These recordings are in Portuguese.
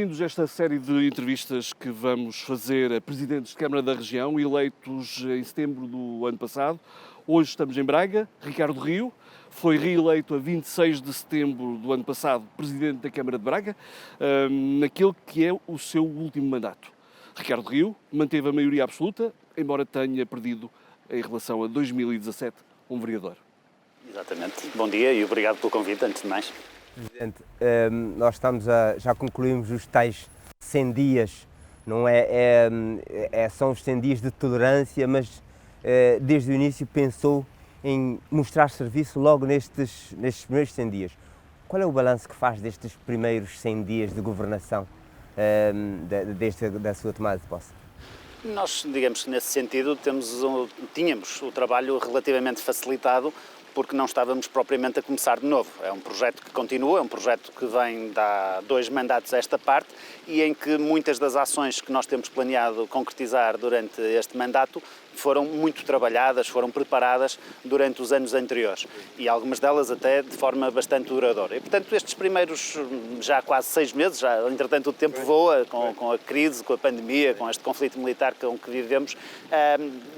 bem-vindos a esta série de entrevistas que vamos fazer a presidentes de Câmara da Região, eleitos em setembro do ano passado. Hoje estamos em Braga. Ricardo Rio foi reeleito a 26 de setembro do ano passado presidente da Câmara de Braga, naquele que é o seu último mandato. Ricardo Rio manteve a maioria absoluta, embora tenha perdido, em relação a 2017, um vereador. Exatamente. Bom dia e obrigado pelo convite, antes de mais. Presidente, nós já concluímos os tais 100 dias, não é? São os 100 dias de tolerância, mas desde o início pensou em mostrar serviço logo nestes primeiros 100 dias. Qual é o balanço que faz destes primeiros 100 dias de governação, da sua tomada de posse? Nós, digamos que nesse sentido, tínhamos o trabalho relativamente facilitado, porque não estávamos propriamente a começar de novo. É um projeto que continua, é um projeto que vem de há 2 mandatos a esta parte e em que muitas das ações que nós temos planeado concretizar durante este mandato foram muito trabalhadas, foram preparadas durante os anos anteriores e algumas delas até de forma bastante duradoura. E, portanto, estes primeiros já quase 6 meses, já entretanto o tempo voa com a crise, com a pandemia, com este conflito militar com que vivemos,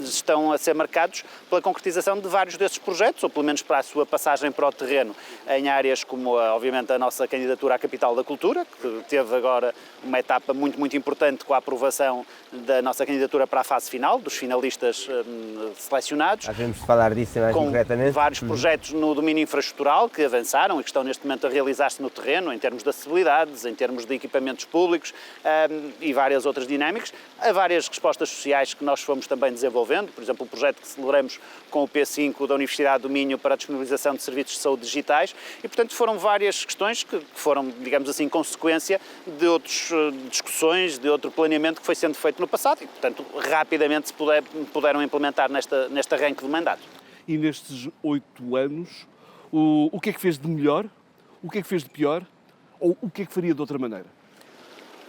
estão a ser marcados pela concretização de vários desses projetos, ou pelo menos para a sua passagem para o terreno, em áreas como, obviamente, a nossa candidatura à Capital da Cultura, que teve agora uma etapa muito importante com a aprovação da nossa candidatura para a fase final, dos finalistas selecionados. Vamos falar disso mais concretamente. Com vários projetos no domínio infraestrutural que avançaram e que estão neste momento a realizar-se no terreno, em termos de acessibilidades, em termos de equipamentos públicos e várias outras dinâmicas. Há várias respostas sociais que nós fomos também desenvolvendo, por exemplo, o projeto que celebramos com o P5 da Universidade do Minho para a disponibilização de serviços de saúde digitais e, portanto, foram várias questões que foram, digamos assim, consequência de outras discussões, de outro planeamento que foi sendo feito no passado e, portanto, rapidamente se puderam implementar neste arranque do mandato. E nestes 8 anos, o que é que fez de melhor, o que é que fez de pior ou o que é que faria de outra maneira?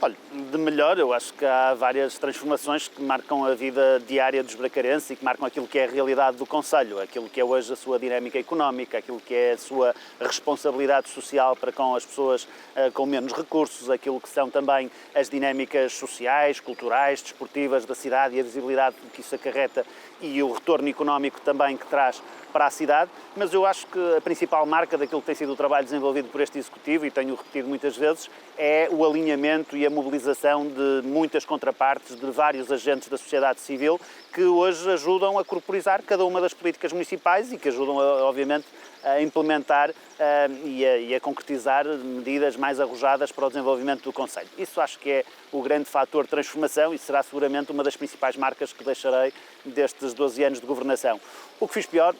Olha, de melhor, eu acho que há várias transformações que marcam a vida diária dos bracarenses e que marcam aquilo que é a realidade do concelho, aquilo que é hoje a sua dinâmica económica, aquilo que é a sua responsabilidade social para com as pessoas com menos recursos, aquilo que são também as dinâmicas sociais, culturais, desportivas da cidade e a visibilidade que isso acarreta e o retorno económico também que traz para a cidade, mas eu acho que a principal marca daquilo que tem sido o trabalho desenvolvido por este Executivo, e tenho repetido muitas vezes, é o alinhamento e a mobilização de muitas contrapartes, de vários agentes da sociedade civil, que hoje ajudam a corporizar cada uma das políticas municipais e que ajudam, obviamente, a implementar e a concretizar medidas mais arrojadas para o desenvolvimento do concelho. Isso acho que é o grande fator de transformação e será seguramente uma das principais marcas que deixarei destes 12 anos de governação. O que fiz pior,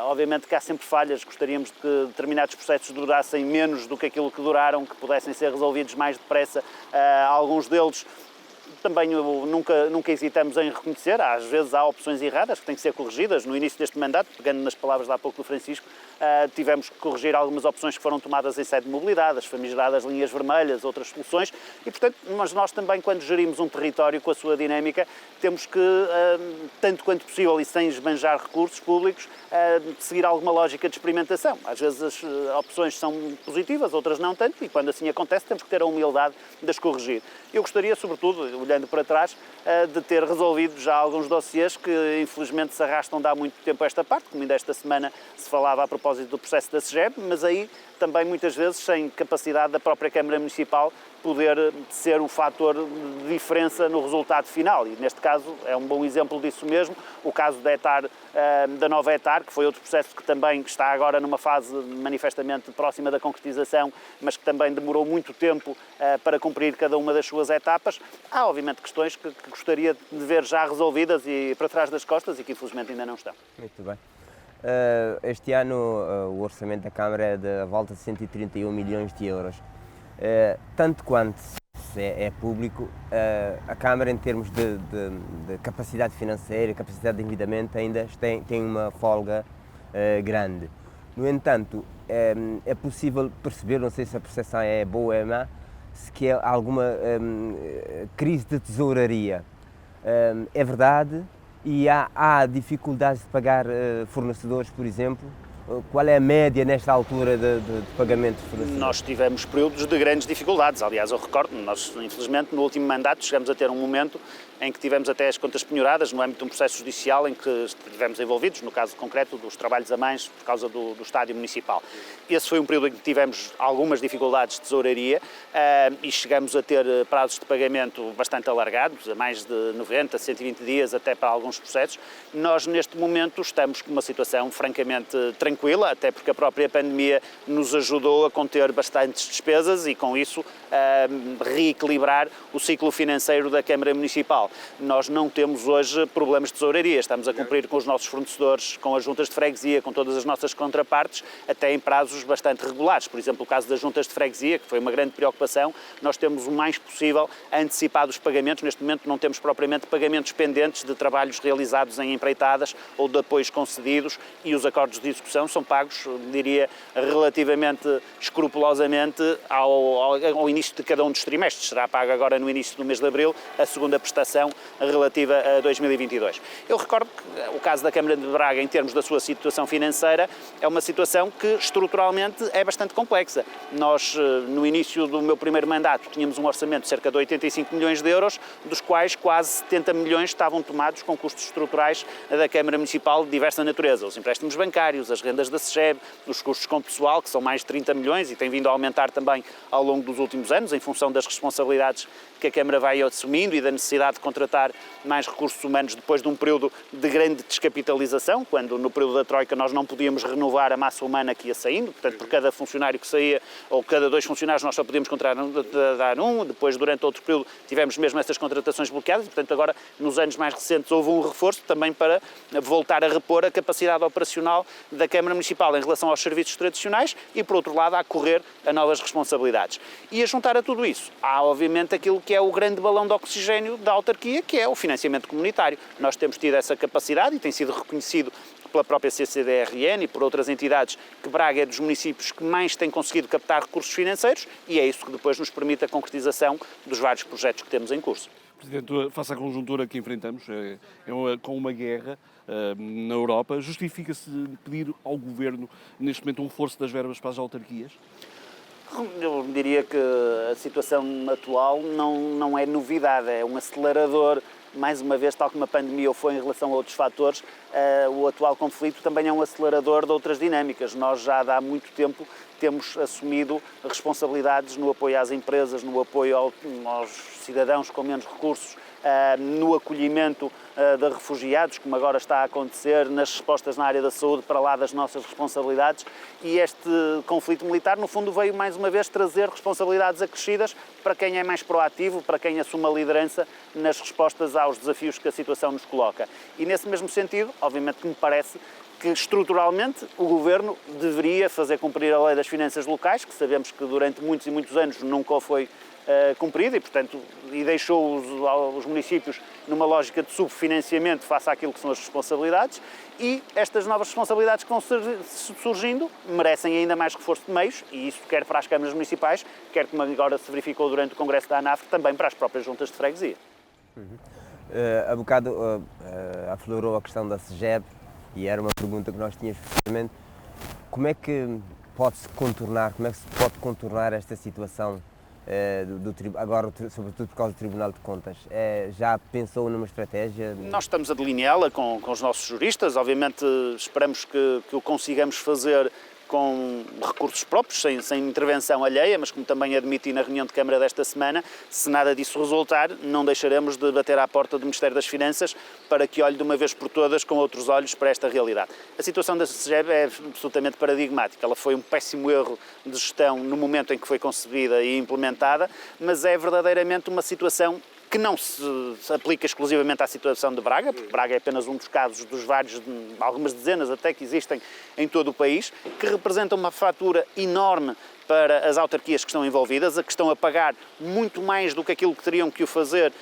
obviamente que há sempre falhas, gostaríamos de que determinados processos durassem menos do que aquilo que duraram, que pudessem ser resolvidos mais depressa, alguns deles também nunca hesitamos em reconhecer, às vezes há opções erradas que têm que ser corrigidas. No início deste mandato, pegando nas palavras de há pouco do Francisco, tivemos que corrigir algumas opções que foram tomadas em sede de mobilidade, as famigeradas linhas vermelhas, outras soluções, e portanto, mas nós também, quando gerimos um território com a sua dinâmica, temos que, tanto quanto possível e sem esbanjar recursos públicos, seguir alguma lógica de experimentação. Às vezes as opções são positivas, outras não tanto, e quando assim acontece temos que ter a humildade de as corrigir. Eu gostaria, sobretudo, olhando para trás, de ter resolvido já alguns dossiês que infelizmente se arrastam de há muito tempo a esta parte, como ainda esta semana se falava a propósito do processo da SEGEB, mas aí também muitas vezes sem capacidade da própria Câmara Municipal poder ser o fator de diferença no resultado final e neste caso é um bom exemplo disso mesmo, o caso da nova ETAR, que foi outro processo que também está agora numa fase manifestamente próxima da concretização, mas que também demorou muito tempo para cumprir cada uma das suas etapas. Há obviamente questões que gostaria de ver já resolvidas e para trás das costas e que infelizmente ainda não estão. Muito bem. Este ano o orçamento da Câmara é de volta de 131 milhões de euros. Tanto quanto é público, a Câmara, em termos de capacidade financeira, capacidade de endividamento, ainda tem uma folga grande. No entanto, é possível perceber, não sei se a percepção é boa ou é má, se que há alguma crise de tesouraria. É verdade, e há dificuldades de pagar fornecedores, por exemplo, Qual é a média nesta altura de pagamento de fornecedores? Nós tivemos períodos de grandes dificuldades. Aliás, eu recordo, nós infelizmente no último mandato chegamos a ter um momento em que tivemos até as contas penhoradas no âmbito de um processo judicial em que estivemos envolvidos, no caso concreto dos trabalhos a mais por causa do estádio municipal. Esse foi um período em que tivemos algumas dificuldades de tesouraria e chegamos a ter prazos de pagamento bastante alargados, a mais de 90, 120 dias até para alguns processos. Nós neste momento estamos com uma situação francamente tranquila, até porque a própria pandemia nos ajudou a conter bastantes despesas e com isso reequilibrar o ciclo financeiro da Câmara Municipal. Nós não temos hoje problemas de tesouraria, estamos a cumprir com os nossos fornecedores, com as juntas de freguesia, com todas as nossas contrapartes, até em prazos bastante regulares. Por exemplo, o caso das juntas de freguesia, que foi uma grande preocupação, nós temos o mais possível antecipado os pagamentos. Neste momento não temos propriamente pagamentos pendentes de trabalhos realizados em empreitadas ou de apoios concedidos e os acordos de execução são pagos, diria, relativamente escrupulosamente ao início de cada um dos trimestres. Será pago agora no início do mês de abril a segunda prestação relativa a 2022. Eu recordo que o caso da Câmara de Braga, em termos da sua situação financeira, é uma situação que estruturalmente é bastante complexa. Nós, no início do meu primeiro mandato, tínhamos um orçamento de cerca de 85 milhões de euros, dos quais quase 70 milhões estavam tomados com custos estruturais da Câmara Municipal de diversa natureza. Os empréstimos bancários, as rendas da SEGEB, os custos com pessoal, que são mais de 30 milhões e têm vindo a aumentar também ao longo dos últimos anos, em função das responsabilidades que a Câmara vai assumindo e da necessidade de contratar mais recursos humanos depois de um período de grande descapitalização, quando no período da Troika nós não podíamos renovar a massa humana que ia saindo, portanto por cada funcionário que saía ou cada 2 funcionários nós só podíamos contratar um, depois durante outro período tivemos mesmo essas contratações bloqueadas e portanto agora nos anos mais recentes houve um reforço também para voltar a repor a capacidade operacional da Câmara Municipal em relação aos serviços tradicionais e por outro lado a correr a novas responsabilidades. E a juntar a tudo isso, há obviamente aquilo que é o grande balão de oxigênio da autarquia, que é o financiamento comunitário. Nós temos tido essa capacidade e tem sido reconhecido pela própria CCDRN e por outras entidades que Braga é dos municípios que mais tem conseguido captar recursos financeiros e é isso que depois nos permite a concretização dos vários projetos que temos em curso. Presidente, face à conjuntura que enfrentamos, com uma guerra na Europa, justifica-se pedir ao Governo, neste momento, um reforço das verbas para as autarquias? Eu diria que a situação atual não é novidade, é um acelerador. Mais uma vez, tal como a pandemia o foi em relação a outros fatores, o atual conflito também é um acelerador de outras dinâmicas. Nós já há muito tempo temos assumido responsabilidades no apoio às empresas, no apoio aos cidadãos com menos recursos, no acolhimento de refugiados, como agora está a acontecer, nas respostas na área da saúde para lá das nossas responsabilidades e este conflito militar, no fundo, veio mais uma vez trazer responsabilidades acrescidas para quem é mais proativo, para quem assume a liderança nas respostas aos desafios que a situação nos coloca. E nesse mesmo sentido, obviamente que me parece que estruturalmente o Governo deveria fazer cumprir a Lei das Finanças Locais, que sabemos que durante muitos e muitos anos nunca foi cumprida e, portanto, deixou os municípios numa lógica de subfinanciamento face àquilo que são as responsabilidades e estas novas responsabilidades que vão surgindo merecem ainda mais reforço de meios e isso quer para as câmaras municipais, quer como agora se verificou durante o Congresso da ANAF, também para as próprias juntas de freguesia. Há bocado aflorou a questão da SEGEB e era uma pergunta que nós tínhamos precisamente. Como é que pode-se contornar esta situação agora, sobretudo por causa do Tribunal de Contas? Já pensou numa estratégia? Nós estamos a delineá-la com os nossos juristas, obviamente esperamos que o consigamos fazer com recursos próprios, sem intervenção alheia, mas como também admiti na reunião de Câmara desta semana, se nada disso resultar, não deixaremos de bater à porta do Ministério das Finanças para que olhe de uma vez por todas com outros olhos para esta realidade. A situação da SEGEB é absolutamente paradigmática, ela foi um péssimo erro de gestão no momento em que foi concebida e implementada, mas é verdadeiramente uma situação que não se aplica exclusivamente à situação de Braga, porque Braga é apenas um dos casos dos vários, algumas dezenas até que existem em todo o país, que representa uma fatura enorme para as autarquias que estão envolvidas, a que estão a pagar muito mais do que aquilo que teriam que o fazer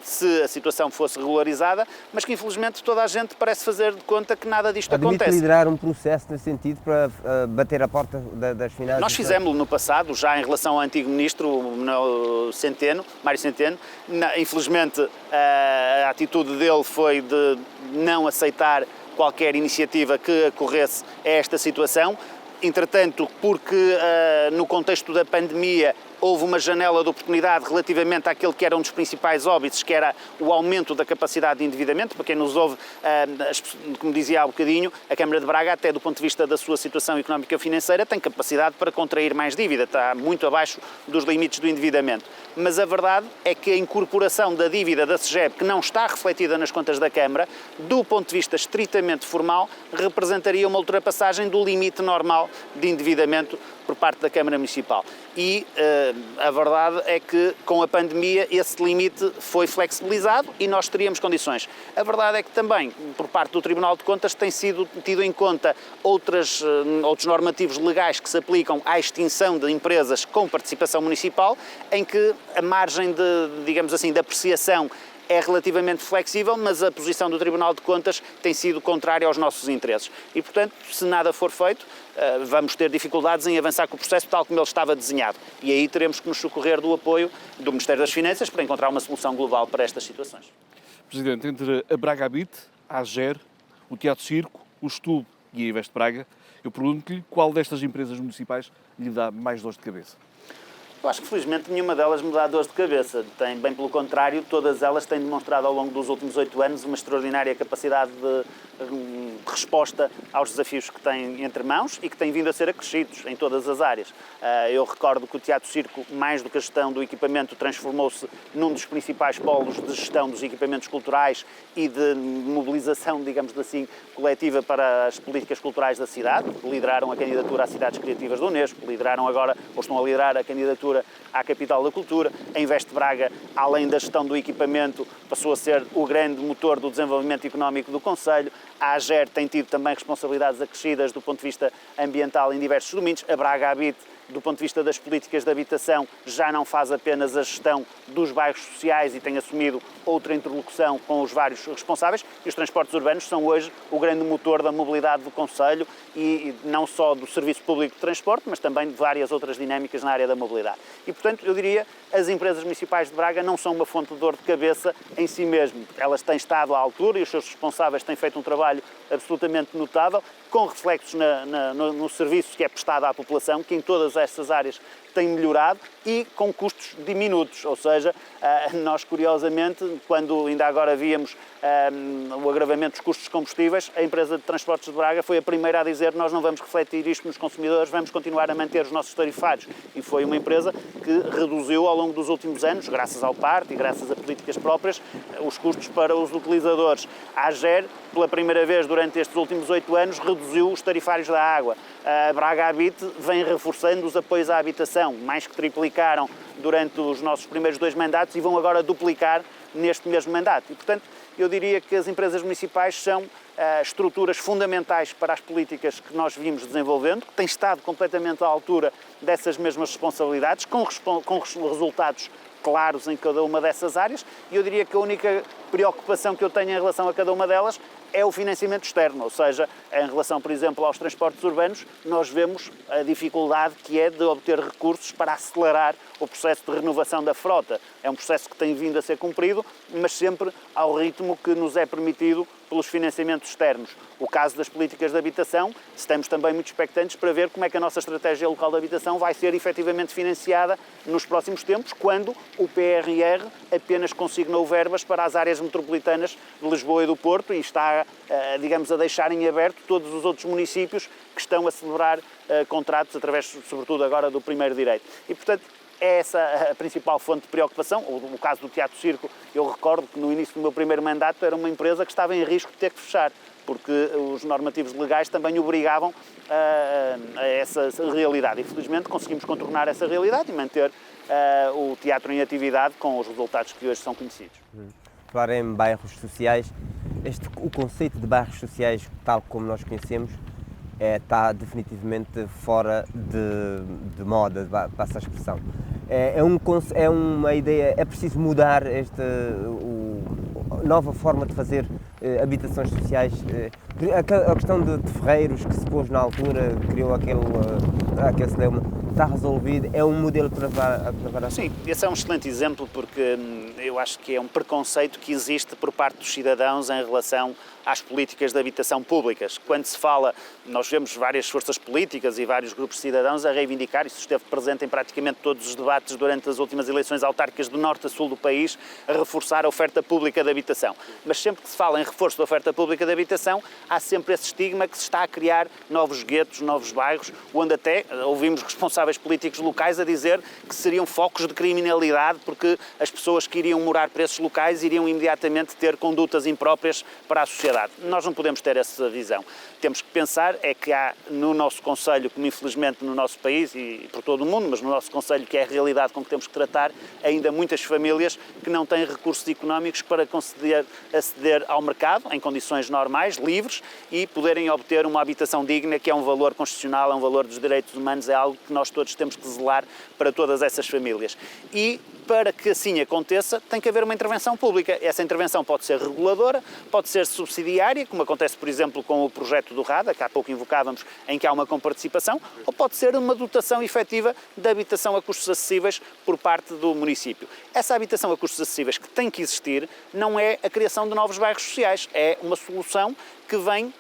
se a situação fosse regularizada, mas que infelizmente toda a gente parece fazer de conta que nada disto acontece. Admite liderar um processo nesse sentido para bater a porta das finanças? Nós fizemos-lo no passado, já em relação ao antigo ministro Mário Centeno. Infelizmente a atitude dele foi de não aceitar qualquer iniciativa que ocorresse a esta situação. Entretanto, porque no contexto da pandemia houve uma janela de oportunidade relativamente àquele que era um dos principais óbices, que era o aumento da capacidade de endividamento. Para quem nos ouve, como dizia há bocadinho, a Câmara de Braga, até do ponto de vista da sua situação económica financeira, tem capacidade para contrair mais dívida, está muito abaixo dos limites do endividamento. Mas a verdade é que a incorporação da dívida da SEGEB, que não está refletida nas contas da Câmara, do ponto de vista estritamente formal, representaria uma ultrapassagem do limite normal de endividamento por parte da Câmara Municipal. E a verdade é que com a pandemia esse limite foi flexibilizado e nós teríamos condições. A verdade é que também, por parte do Tribunal de Contas, tem sido tido em conta outros normativos legais que se aplicam à extinção de empresas com participação municipal, em que a margem digamos assim, de apreciação é relativamente flexível, mas a posição do Tribunal de Contas tem sido contrária aos nossos interesses. E, portanto, se nada for feito, vamos ter dificuldades em avançar com o processo tal como ele estava desenhado. E aí teremos que nos socorrer do apoio do Ministério das Finanças para encontrar uma solução global para estas situações. Presidente, entre a Braga Habit, a AGER, o Teatro Circo, o STUB e a Invest Braga, eu pergunto-lhe qual destas empresas municipais lhe dá mais dor de cabeça? Eu acho que, felizmente, nenhuma delas me dá dor de cabeça. Bem pelo contrário, todas elas têm demonstrado ao longo dos últimos 8 anos uma extraordinária capacidade de resposta aos desafios que têm entre mãos e que têm vindo a ser acrescidos em todas as áreas. Eu recordo que o Teatro Circo, mais do que a gestão do equipamento, transformou-se num dos principais polos de gestão dos equipamentos culturais e de mobilização, digamos assim, coletiva para as políticas culturais da cidade. Lideraram a candidatura às cidades criativas da Unesco, lideraram agora, ou estão a liderar a candidatura à Capital da Cultura. A Invest Braga, além da gestão do equipamento, passou a ser o grande motor do desenvolvimento económico do concelho. A AGER tem tido também responsabilidades acrescidas do ponto de vista ambiental em diversos domínios. A Braga Habit, do ponto de vista das políticas de habitação, já não faz apenas a gestão dos bairros sociais e tem assumido outra interlocução com os vários responsáveis. E os transportes urbanos são hoje o grande motor da mobilidade do concelho e não só do Serviço Público de Transporte, mas também de várias outras dinâmicas na área da mobilidade. E, portanto, eu diria, as empresas municipais de Braga não são uma fonte de dor de cabeça em si mesmo. Elas têm estado à altura e os seus responsáveis têm feito um trabalho absolutamente notável, com reflexos no serviço que é prestado à população, que em todas estas áreas tem melhorado e com custos diminutos, ou seja, nós curiosamente, quando ainda agora víamos o agravamento dos custos de combustíveis, a empresa de transportes de Braga foi a primeira a dizer: nós não vamos refletir isto nos consumidores, vamos continuar a manter os nossos tarifários. E foi uma empresa que reduziu ao longo dos últimos anos, graças ao PART e graças a políticas próprias, os custos para os utilizadores. A AGER, pela primeira vez durante estes últimos 8 anos, reduziu os tarifários da água. A Braga Habit vem reforçando os apoios à habitação, mais que triplicaram durante os nossos primeiros 2 mandatos e vão agora duplicar neste mesmo mandato. E, portanto, eu diria que as empresas municipais são estruturas fundamentais para as políticas que nós vimos desenvolvendo, que têm estado completamente à altura dessas mesmas responsabilidades, com resultados claros em cada uma dessas áreas, e eu diria que a única preocupação que eu tenho em relação a cada uma delas é o financiamento externo, ou seja, em relação, por exemplo, aos transportes urbanos, nós vemos a dificuldade que é de obter recursos para acelerar o processo de renovação da frota. É um processo que tem vindo a ser cumprido, mas sempre ao ritmo que nos é permitido pelos financiamentos externos. O caso das políticas de habitação, estamos também muito expectantes para ver como é que a nossa estratégia local de habitação vai ser efetivamente financiada nos próximos tempos, quando o PRR apenas consignou verbas para as áreas metropolitanas de Lisboa e do Porto e está, digamos, a deixar em aberto todos os outros municípios que estão a celebrar contratos através, sobretudo agora, do primeiro direito. E, portanto, é essa a principal fonte de preocupação. O caso do Teatro Circo, eu recordo que no início do meu primeiro mandato era uma empresa que estava em risco de ter que fechar, porque os normativos legais também obrigavam a essa realidade. E, felizmente, conseguimos contornar essa realidade e manter o teatro em atividade com os resultados que hoje são conhecidos. Falar em bairros sociais, o conceito de bairros sociais, tal como nós conhecemos, está definitivamente fora de moda, passa a expressão. É uma ideia, é preciso mudar esta nova forma de fazer habitações sociais. A questão de ferreiros que se pôs na altura, criou aquele cinema, está resolvido, é um modelo para a... Sim, esse é um excelente exemplo porque eu acho que é um preconceito que existe por parte dos cidadãos em relação às políticas de habitação públicas. Quando se fala, nós vemos várias forças políticas e vários grupos de cidadãos a reivindicar, isso esteve presente em praticamente todos os debates durante as últimas eleições autárquicas do norte a sul do país, a reforçar a oferta pública de habitação. Mas sempre que se fala em reforço da oferta pública de habitação, há sempre esse estigma que se está a criar novos guetos, novos bairros, onde até ouvimos responsáveis políticos locais a dizer que seriam focos de criminalidade porque as pessoas que iriam morar para esses locais iriam imediatamente ter condutas impróprias para a sociedade. Nós não podemos ter essa visão. Temos que pensar é que há no nosso concelho, como infelizmente no nosso país e por todo o mundo, mas no nosso concelho, que é a realidade com que temos que tratar, ainda muitas famílias que não têm recursos económicos para conseguir aceder ao mercado em condições normais, livres, e poderem obter uma habitação digna, que é um valor constitucional, é um valor dos direitos humanos, é algo que nós todos temos que zelar para todas essas famílias. E para que assim aconteça, tem que haver uma intervenção pública. Essa intervenção pode ser reguladora, pode ser subsidiária, como acontece, por exemplo, com o projeto do RADA, que há pouco invocávamos, em que há uma comparticipação, ou pode ser uma dotação efetiva de habitação a custos acessíveis por parte do município. Essa habitação a custos acessíveis que tem que existir não é a criação de novos bairros sociais, é uma solução que vem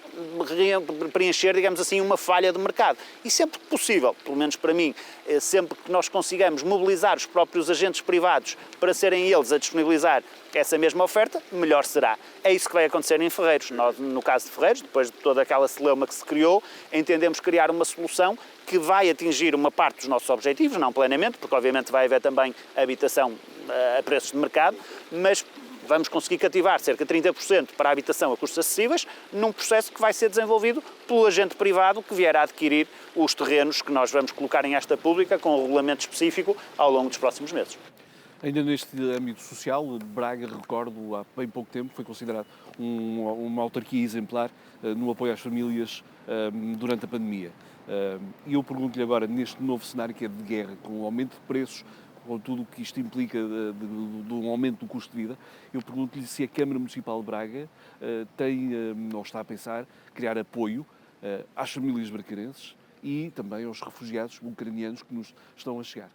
preencher, digamos assim, uma falha de mercado. E sempre que possível, pelo menos para mim, sempre que nós consigamos mobilizar os próprios agentes privados para serem eles a disponibilizar essa mesma oferta, melhor será. É isso que vai acontecer em Ferreiros. Nós, no caso de Ferreiros, depois de toda aquela celeuma que se criou, entendemos criar uma solução que vai atingir uma parte dos nossos objetivos, não plenamente, porque obviamente vai haver também habitação a preços de mercado, mas vamos conseguir cativar cerca de 30% para a habitação a custos acessíveis num processo que vai ser desenvolvido pelo agente privado que vier a adquirir os terrenos que nós vamos colocar em esta pública com um regulamento específico ao longo dos próximos meses. Ainda neste âmbito social, Braga, recordo, há bem pouco tempo, foi considerado uma autarquia exemplar no apoio às famílias durante a pandemia. E eu pergunto-lhe agora, neste novo cenário que é de guerra, com o aumento de preços, com tudo o que isto implica de um aumento do custo de vida, eu pergunto-lhe se a Câmara Municipal de Braga tem, ou está a pensar, criar apoio às famílias bracarenses e também aos refugiados ucranianos que nos estão a chegar.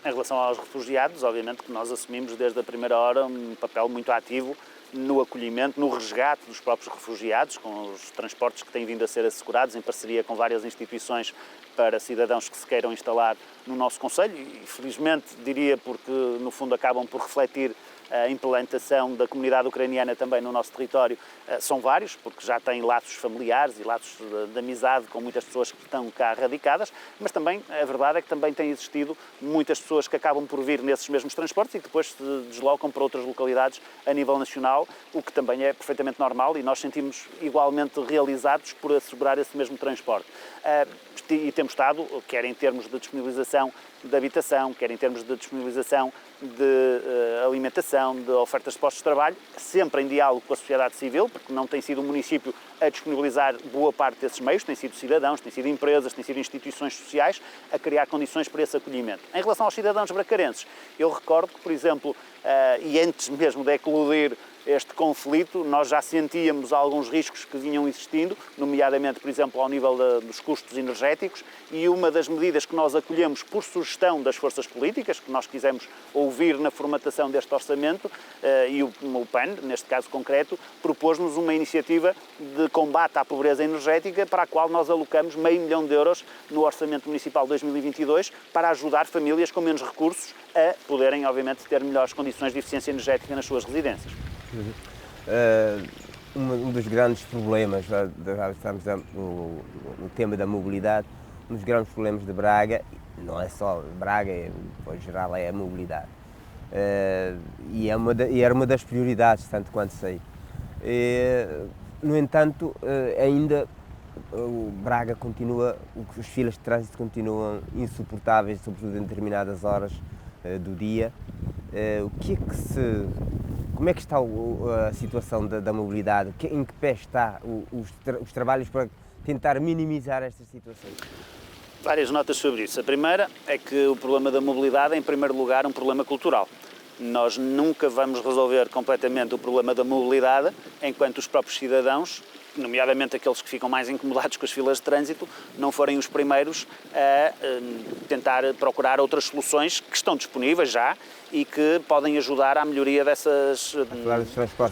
Em relação aos refugiados, obviamente que nós assumimos desde a primeira hora um papel muito ativo no acolhimento, no resgate dos próprios refugiados, com os transportes que têm vindo a ser assegurados em parceria com várias instituições para cidadãos que se queiram instalar no nosso concelho e, felizmente, diria porque, no fundo, acabam por refletir a implantação da comunidade ucraniana também no nosso território, são vários, porque já têm laços familiares e laços de amizade com muitas pessoas que estão cá radicadas, mas também, a verdade é que também tem existido muitas pessoas que acabam por vir nesses mesmos transportes e que depois se deslocam para outras localidades a nível nacional, o que também é perfeitamente normal e nós sentimos igualmente realizados por assegurar esse mesmo transporte. E temos estado, quer em termos de disponibilização de habitação, quer em termos de disponibilização de alimentação, de ofertas de postos de trabalho, sempre em diálogo com a sociedade civil, porque não tem sido o município a disponibilizar boa parte desses meios, tem sido cidadãos, tem sido empresas, tem sido instituições sociais a criar condições para esse acolhimento. Em relação aos cidadãos bracarenses, eu recordo que, por exemplo, e antes mesmo de eclodir este conflito, nós já sentíamos alguns riscos que vinham existindo, nomeadamente, por exemplo, ao nível dos custos energéticos, e uma das medidas que nós acolhemos por sugestão das forças políticas, que nós quisemos ouvir na formatação deste orçamento, e o PAN, neste caso concreto, propôs-nos uma iniciativa de combate à pobreza energética, para a qual nós alocamos €500 mil no Orçamento Municipal 2022, para ajudar famílias com menos recursos a poderem, obviamente, ter melhores condições de eficiência energética nas suas residências. Um dos grandes problemas, já estamos no tema da mobilidade, um dos grandes problemas de Braga, não é só Braga, em geral é a mobilidade. E era uma das prioridades, tanto quanto sei. No entanto, ainda Braga continua, as filas de trânsito continuam insuportáveis, sobretudo em determinadas horas do dia. Como é que está a situação da mobilidade? Em que pé está os trabalhos para tentar minimizar estas situações? Várias notas sobre isso. A primeira é que o problema da mobilidade é, em primeiro lugar, um problema cultural. Nós nunca vamos resolver completamente o problema da mobilidade enquanto os próprios cidadãos nomeadamente aqueles que ficam mais incomodados com as filas de trânsito, não forem os primeiros a tentar procurar outras soluções que estão disponíveis já e que podem ajudar à melhoria dessas...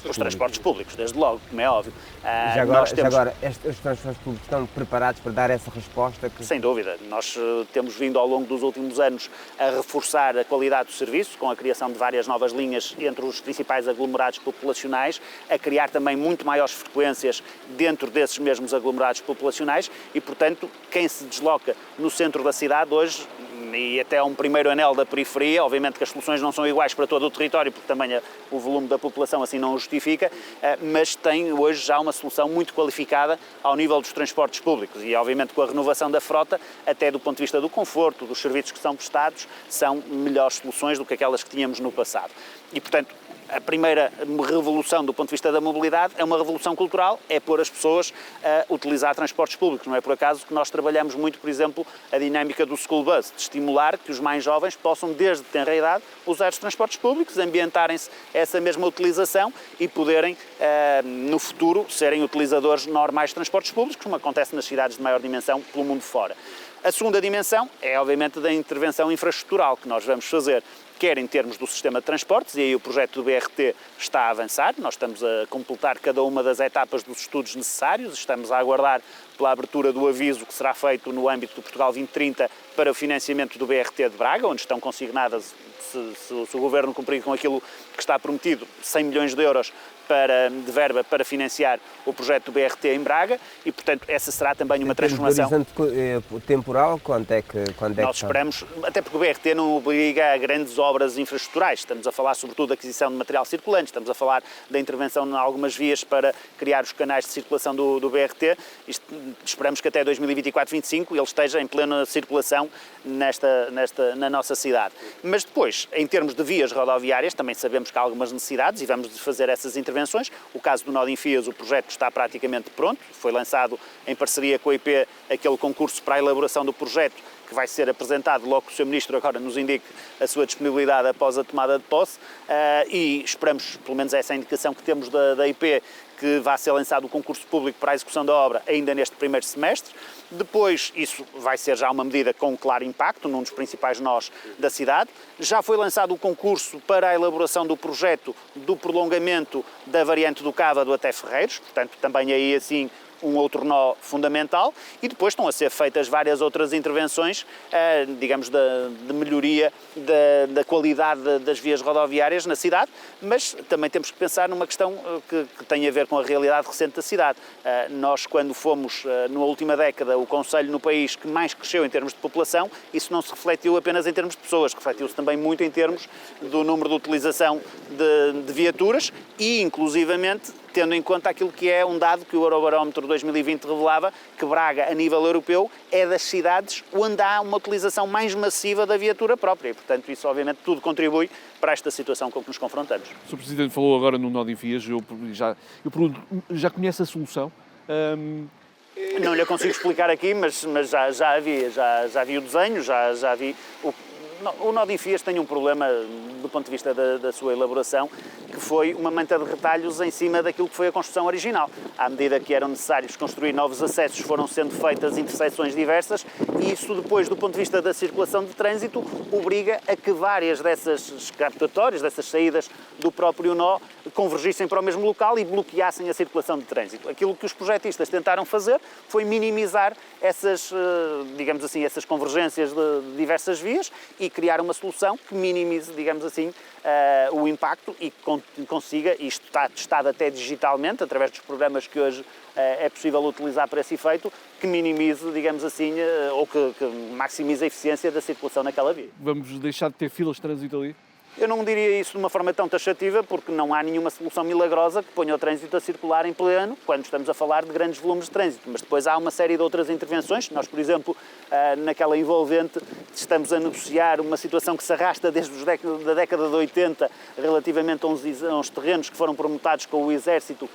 dos transportes públicos, desde logo, como é óbvio. Já agora, os transportes públicos estão preparados para dar essa resposta? Sem dúvida. Nós temos vindo ao longo dos últimos anos a reforçar a qualidade do serviço, com a criação de várias novas linhas entre os principais aglomerados populacionais, a criar também muito maiores frequências dentro desses mesmos aglomerados populacionais e, portanto, quem se desloca no centro da cidade hoje, e até um primeiro anel da periferia, obviamente que as soluções não são iguais para todo o território, porque também o volume da população assim não o justifica, mas tem hoje já uma solução muito qualificada ao nível dos transportes públicos e, obviamente, com a renovação da frota, até do ponto de vista do conforto, dos serviços que são prestados, são melhores soluções do que aquelas que tínhamos no passado. E, portanto, a primeira revolução do ponto de vista da mobilidade é uma revolução cultural, é pôr as pessoas a utilizar transportes públicos. Não é por acaso que nós trabalhamos muito, por exemplo, a dinâmica do school bus, de estimular que os mais jovens possam, desde tenra idade, usar os transportes públicos, ambientarem-se a essa mesma utilização e poderem, no futuro, serem utilizadores normais de transportes públicos, como acontece nas cidades de maior dimensão pelo mundo fora. A segunda dimensão é, obviamente, da intervenção infraestrutural que nós vamos fazer, quer em termos do sistema de transportes, e aí o projeto do BRT está a avançar, nós estamos a completar cada uma das etapas dos estudos necessários, estamos a aguardar pela abertura do aviso que será feito no âmbito do Portugal 2030 para o financiamento do BRT de Braga, onde estão consignadas, se o Governo cumprir com aquilo que está prometido, 100 milhões de euros de verba para financiar o projeto do BRT em Braga e, portanto, essa será também uma transformação. Horizonte temporal, quando é que nós esperamos, até porque o BRT não obriga a grandes obras infraestruturais, estamos a falar sobretudo da aquisição de material circulante, estamos a falar da intervenção em algumas vias para criar os canais de circulação do BRT. Esperamos que até 2024-25 ele esteja em plena circulação na nossa cidade. Mas depois, em termos de vias rodoviárias, também sabemos que há algumas necessidades e vamos fazer essas intervenções. O caso do nó de Enfias, o projeto está praticamente pronto, foi lançado em parceria com a IP aquele concurso para a elaboração do projeto que vai ser apresentado logo que o Sr. Ministro agora nos indique a sua disponibilidade após a tomada de posse e esperamos, pelo menos essa é a indicação que temos da IP, que vai ser lançado o concurso público para a execução da obra ainda neste primeiro semestre. Depois, isso vai ser já uma medida com um claro impacto num dos principais nós da cidade. Já foi lançado o concurso para a elaboração do projeto do prolongamento da variante do Cávado até Ferreiros, portanto, também aí assim um outro nó fundamental, e depois estão a ser feitas várias outras intervenções, digamos, de melhoria da qualidade das vias rodoviárias na cidade, mas também temos que pensar numa questão que tem a ver com a realidade recente da cidade. Nós, quando fomos, na última década, o concelho no país que mais cresceu em termos de população, isso não se refletiu apenas em termos de pessoas, refletiu-se também muito em termos do número de utilização de viaturas e, inclusivamente, tendo em conta aquilo que é um dado que o Eurobarómetro 2020 revelava, que Braga, a nível europeu, é das cidades onde há uma utilização mais massiva da viatura própria. E, portanto, isso obviamente tudo contribui para esta situação com que nos confrontamos. O Sr. Presidente falou agora no nó de Enfias, eu pergunto, já conhece a solução? Não lhe consigo explicar aqui, mas já vi o desenho, já vi... O nó de Enfias tem um problema do ponto de vista da sua elaboração, que foi uma manta de retalhos em cima daquilo que foi a construção original. À medida que eram necessários construir novos acessos, foram sendo feitas intersecções diversas e isso depois, do ponto de vista da circulação de trânsito, obriga a que várias dessas escapatórias, dessas saídas do próprio nó, convergissem para o mesmo local e bloqueassem a circulação de trânsito. Aquilo que os projetistas tentaram fazer foi minimizar essas, digamos assim, essas convergências de diversas vias e criar uma solução que minimize, digamos assim, o impacto e consiga, e isto está testado até digitalmente, através dos programas que hoje é possível utilizar para esse efeito, que minimize, digamos assim, ou que maximize a eficiência da circulação naquela via. Vamos deixar de ter filas de trânsito ali? Eu não diria isso de uma forma tão taxativa, porque não há nenhuma solução milagrosa que ponha o trânsito a circular em pleno, quando estamos a falar de grandes volumes de trânsito. Mas depois há uma série de outras intervenções. Nós, por exemplo, naquela envolvente, estamos a negociar uma situação que se arrasta desde a década de 80, relativamente a uns terrenos que foram prometados com o Exército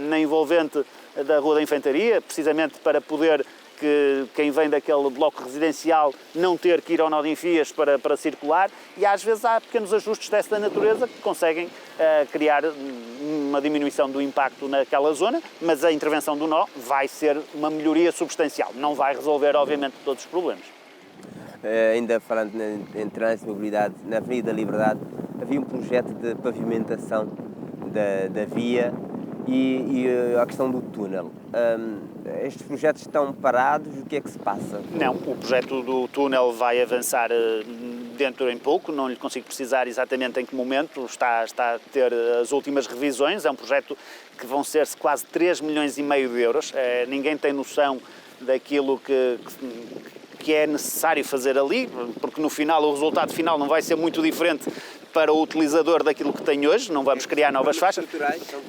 na envolvente da Rua da Infantaria, precisamente para poder que quem vem daquele bloco residencial não ter que ir ao nó de Enfias para circular, e às vezes há pequenos ajustes dessa natureza que conseguem criar uma diminuição do impacto naquela zona, mas a intervenção do nó vai ser uma melhoria substancial, não vai resolver, obviamente, todos os problemas. Ainda falando em trânsito e mobilidade, na Avenida da Liberdade havia um projeto de pavimentação da via e a questão do túnel. Estes projetos estão parados, o que é que se passa? Não, o projeto do túnel vai avançar dentro em pouco, não lhe consigo precisar exatamente em que momento, está a ter as últimas revisões, é um projeto que vão ser quase 3,5 milhões de euros, ninguém tem noção daquilo que é necessário fazer ali, porque no final o resultado final não vai ser muito diferente para o utilizador daquilo que tem hoje, não vamos criar novas faixas.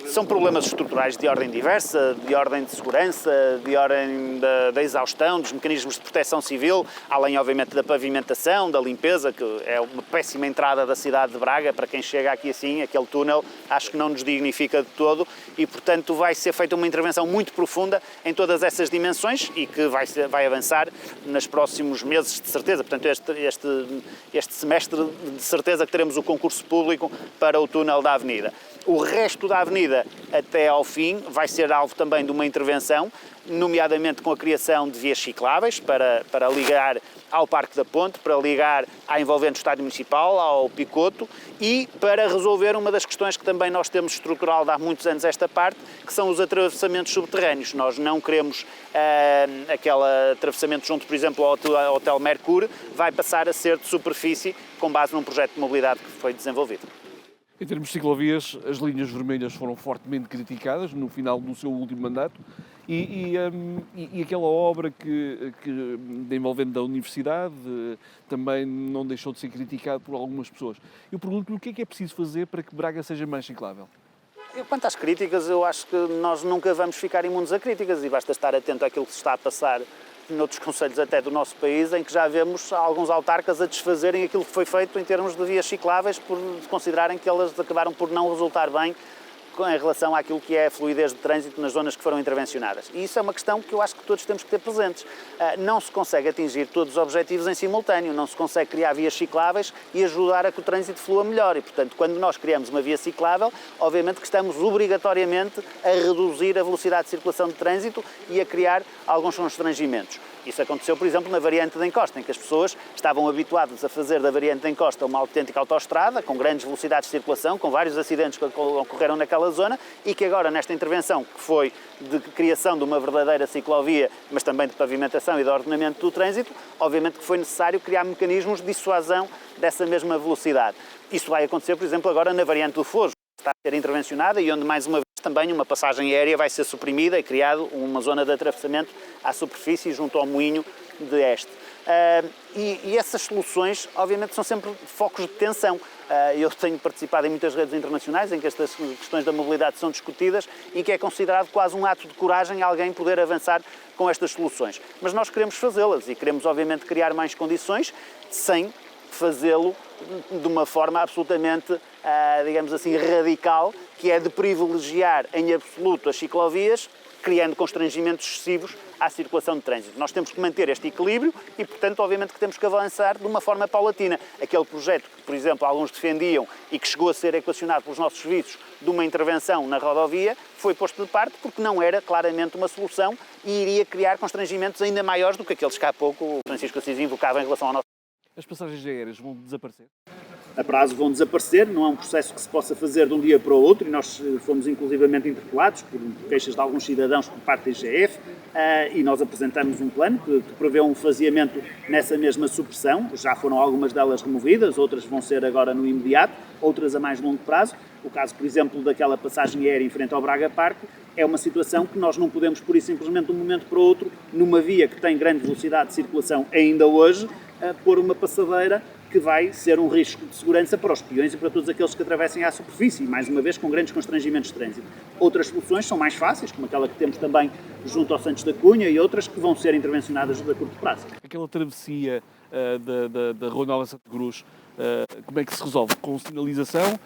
São problemas estruturais de ordem diversa, de ordem de segurança, de ordem da exaustão, dos mecanismos de proteção civil, além obviamente da pavimentação, da limpeza, que é uma péssima entrada da cidade de Braga, para quem chega aqui assim, aquele túnel, acho que não nos dignifica de todo e, portanto, vai ser feita uma intervenção muito profunda em todas essas dimensões e que vai avançar nos próximos meses, de certeza. Portanto, este semestre, de certeza que teremos o concurso público para o túnel da avenida. O resto da avenida até ao fim vai ser alvo também de uma intervenção, nomeadamente com a criação de vias cicláveis para ligar ao Parque da Ponte, para ligar à envolvente do Estádio Municipal, ao Picoto e para resolver uma das questões que também nós temos estrutural há muitos anos esta parte, que são os atravessamentos subterrâneos. Nós não queremos aquele atravessamento junto, por exemplo, ao Hotel Mercure, vai passar a ser de superfície com base num projeto de mobilidade que foi desenvolvido. Em termos de ciclovias, as linhas vermelhas foram fortemente criticadas no final do seu último mandato e aquela obra que envolvendo da universidade também não deixou de ser criticada por algumas pessoas. Eu pergunto-lhe o que é preciso fazer para que Braga seja mais ciclável? Quanto às críticas, eu acho que nós nunca vamos ficar imunes a críticas e basta estar atento àquilo que se está a passar noutros concelhos até do nosso país, em que já vemos alguns autarcas a desfazerem aquilo que foi feito em termos de vias cicláveis por considerarem que elas acabaram por não resultar bem em relação àquilo que é a fluidez de trânsito nas zonas que foram intervencionadas. E isso é uma questão que eu acho que todos temos que ter presentes. Não se consegue atingir todos os objetivos em simultâneo, não se consegue criar vias cicláveis e ajudar a que o trânsito flua melhor. E, portanto, quando nós criamos uma via ciclável, obviamente que estamos obrigatoriamente a reduzir a velocidade de circulação de trânsito e a criar alguns constrangimentos. Isso aconteceu, por exemplo, na variante da encosta, em que as pessoas estavam habituadas a fazer da variante da encosta uma autêntica autoestrada, com grandes velocidades de circulação, com vários acidentes que ocorreram naquela zona e que agora, nesta intervenção, que foi de criação de uma verdadeira ciclovia, mas também de pavimentação e de ordenamento do trânsito, obviamente que foi necessário criar mecanismos de dissuasão dessa mesma velocidade. Isso vai acontecer, por exemplo, agora na variante do Fojo, que está a ser intervencionada e onde, mais uma vez, também uma passagem aérea vai ser suprimida e criado uma zona de atravessamento à superfície junto ao moinho de Este. E essas soluções, obviamente, são sempre focos de tensão. Eu tenho participado em muitas redes internacionais em que estas questões da mobilidade são discutidas e que é considerado quase um ato de coragem alguém poder avançar com estas soluções. Mas nós queremos fazê-las e queremos, obviamente, criar mais condições sem fazê-lo de uma forma absolutamente, digamos assim, radical, que é de privilegiar em absoluto as ciclovias, criando constrangimentos excessivos à circulação de trânsito. Nós temos que manter este equilíbrio e, portanto, obviamente que temos que avançar de uma forma paulatina. Aquele projeto que, por exemplo, alguns defendiam e que chegou a ser equacionado pelos nossos serviços de uma intervenção na rodovia, foi posto de parte porque não era claramente uma solução e iria criar constrangimentos ainda maiores do que aqueles que há pouco o Francisco Assis invocava em relação ao nosso. As passagens aéreas vão desaparecer? A prazo vão desaparecer, não é um processo que se possa fazer de um dia para o outro e nós fomos inclusivamente interpelados por queixas de alguns cidadãos por parte da IGF e nós apresentamos um plano que prevê um faseamento nessa mesma supressão, já foram algumas delas removidas, outras vão ser agora no imediato, outras a mais longo prazo. O caso, por exemplo, daquela passagem aérea em frente ao Braga Parque é uma situação que nós não podemos, por isso, simplesmente de um momento para o outro, numa via que tem grande velocidade de circulação ainda hoje, pôr uma passadeira que vai ser um risco de segurança para os peões e para todos aqueles que atravessem à superfície, mais uma vez com grandes constrangimentos de trânsito. Outras soluções são mais fáceis, como aquela que temos também junto ao Santos da Cunha e outras que vão ser intervencionadas a curto prazo. Aquela travessia da Rua Nova Santa Cruz, como é que se resolve? Com sinalização?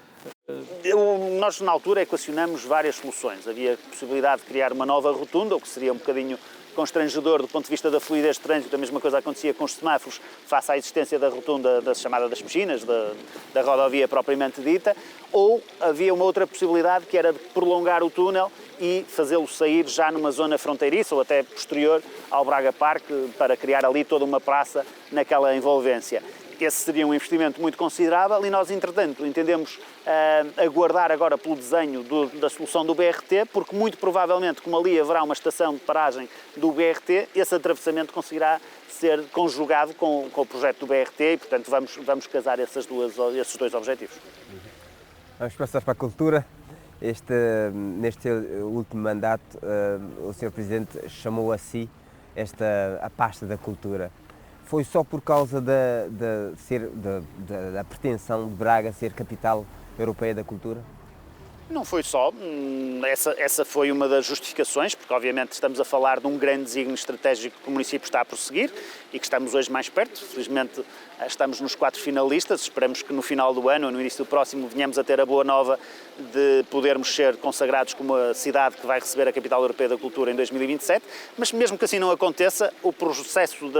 Nós, na altura, equacionamos várias soluções. Havia a possibilidade de criar uma nova rotunda, o que seria um bocadinho constrangedor do ponto de vista da fluidez de trânsito. A mesma coisa acontecia com os semáforos face à existência da rotunda da chamada das Piscinas, da rodovia propriamente dita, ou havia uma outra possibilidade que era de prolongar o túnel e fazê-lo sair já numa zona fronteiriça ou até posterior ao Braga Park para criar ali toda uma praça naquela envolvência. Esse seria um investimento muito considerável e nós, entretanto, entendemos aguardar agora pelo desenho da solução do BRT, porque muito provavelmente, como ali haverá uma estação de paragem do BRT, esse atravessamento conseguirá ser conjugado com o projeto do BRT e, portanto, vamos casar esses dois objetivos. Vamos passar para a cultura. Neste último mandato, o Sr. Presidente chamou a si a pasta da cultura. Foi só por causa da pretensão de Braga ser capital europeia da cultura? Não foi só, essa foi uma das justificações, porque obviamente estamos a falar de um grande desígnio estratégico que o município está a prosseguir e que estamos hoje mais perto. Felizmente estamos nos 4 finalistas, esperamos que no final do ano ou no início do próximo venhamos a ter a boa nova de podermos ser consagrados como a cidade que vai receber a Capital Europeia da Cultura em 2027, mas mesmo que assim não aconteça, o processo